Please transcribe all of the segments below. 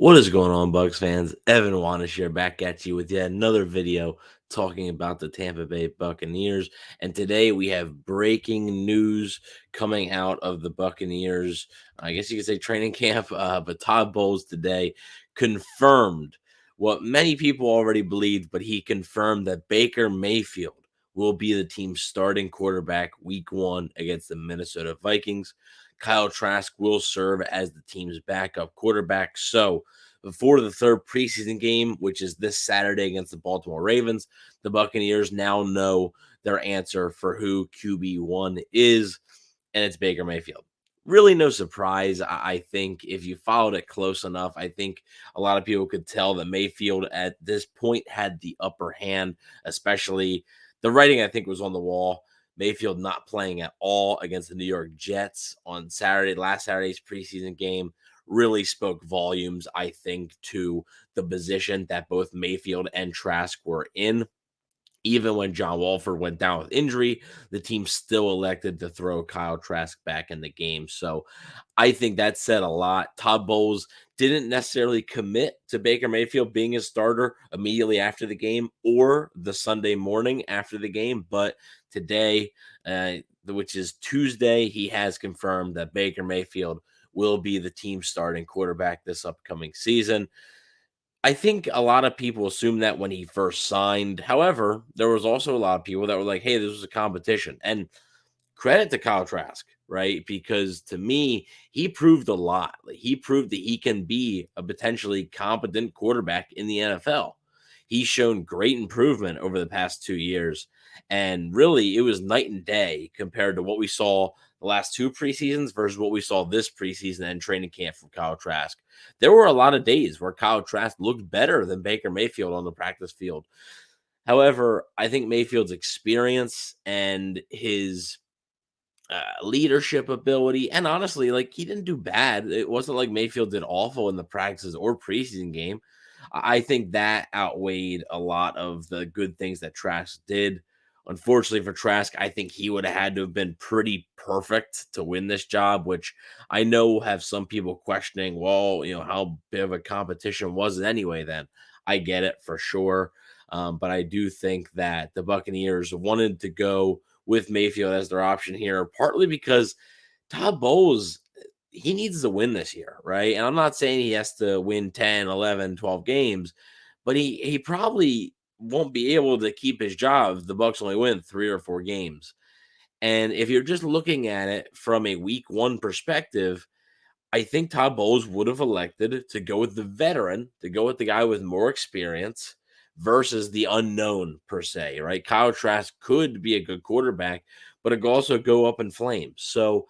What is going on, Bucs fans? Evan Wanish here, back at you with yet another video talking about the Tampa Bay Buccaneers. And today we have breaking news coming out of the Buccaneers. I guess you could say training camp, but Todd Bowles today confirmed what many people already believed, but he confirmed that Baker Mayfield will be the team's starting quarterback week one against the Minnesota Vikings. Kyle Trask will serve as the team's backup quarterback. So, before the third preseason game, which is this Saturday against the Baltimore Ravens, the Buccaneers now know their answer for who QB1 is, and it's Baker Mayfield. Really, no surprise. I think if you followed it close enough, I think a lot of people could tell that Mayfield at this point had the upper hand, especially the writing, I think, was on the wall. Mayfield not playing at all against the New York Jets on last Saturday's preseason game really spoke volumes, I think, to the position that both Mayfield and Trask were in. Even when John Walford went down with injury, the team still elected to throw Kyle Trask back in the game. So I think that said a lot. Todd Bowles didn't necessarily commit to Baker Mayfield being his starter immediately after the game or the Sunday morning after the game. But today, which is Tuesday, he has confirmed that Baker Mayfield will be the team starting quarterback this upcoming season. I think a lot of people assumed that when he first signed. However, there was also a lot of people that were like, hey, this was a competition. And credit to Kyle Trask, right? Because to me, he proved a lot. Like, he proved that he can be a potentially competent quarterback in the NFL. He's shown great improvement over the past 2 years. And really, it was night and day compared to what we saw the last two preseasons versus what we saw this preseason and training camp from Kyle Trask. There were a lot of days where Kyle Trask looked better than Baker Mayfield on the practice field. However, I think Mayfield's experience and his leadership ability, and honestly, like, he didn't do bad. It wasn't like Mayfield did awful in the practices or preseason game. I think that outweighed a lot of the good things that Trask did. Unfortunately for Trask, I think he would have had to have been pretty perfect to win this job, which I know have some people questioning, well, how big of a competition was it anyway then? I get it for sure. But I do think that the Buccaneers wanted to go with Mayfield as their option here, partly because Todd Bowles, he needs to win this year, right? And I'm not saying he has to win 10, 11, 12 games, but he probably won't be able to keep his job if the Bucs only win 3 or 4 games. And if you're just looking at it from a week one perspective, I think Todd Bowles would have elected to go with the veteran, to go with the guy with more experience versus the unknown per se, right? Kyle Trask could be a good quarterback, but it could also go up in flames. So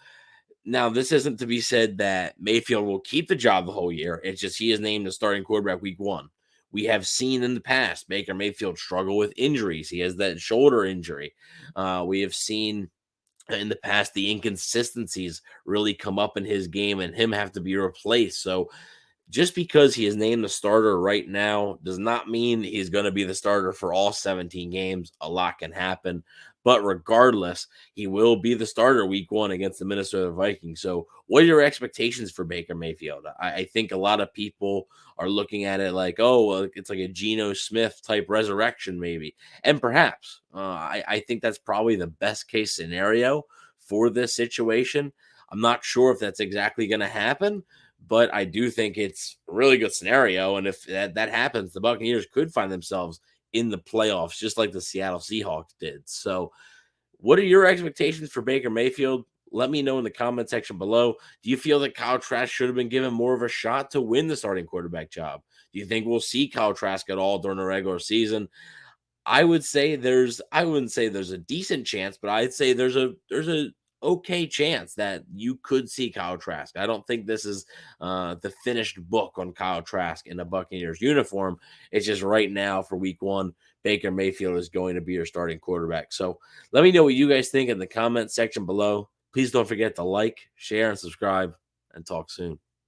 now this isn't to be said that Mayfield will keep the job the whole year. It's just he is named the starting quarterback week one. We have seen in the past Baker Mayfield struggle with injuries. He has that shoulder injury. We have seen in the past the inconsistencies really come up in his game and him have to be replaced. So just because he is named the starter right now does not mean he's going to be the starter for all 17 games. A lot can happen. But regardless, he will be the starter week one against the Minnesota Vikings. So, what are your expectations for Baker Mayfield? I think a lot of people are looking at it like, oh, well, it's like a Geno Smith type resurrection, maybe. And perhaps. I think that's probably the best case scenario for this situation. I'm not sure if that's exactly going to happen, but I do think it's a really good scenario. And if that happens, the Buccaneers could find themselves in the playoffs, just like the Seattle Seahawks did. So, what are your expectations for Baker Mayfield? Let me know in the comment section below. Do you feel that Kyle Trask should have been given more of a shot to win the starting quarterback job? Do you think we'll see Kyle Trask at all during the regular season? I wouldn't say there's a decent chance, but I'd say there's a okay chance that you could see Kyle Trask. I don't think this is the finished book on Kyle Trask in a Buccaneers uniform. It's just right now for week one, Baker Mayfield is going to be your starting quarterback. So let me know what you guys think in the comment section below. Please don't forget to like, share, and subscribe, and talk soon.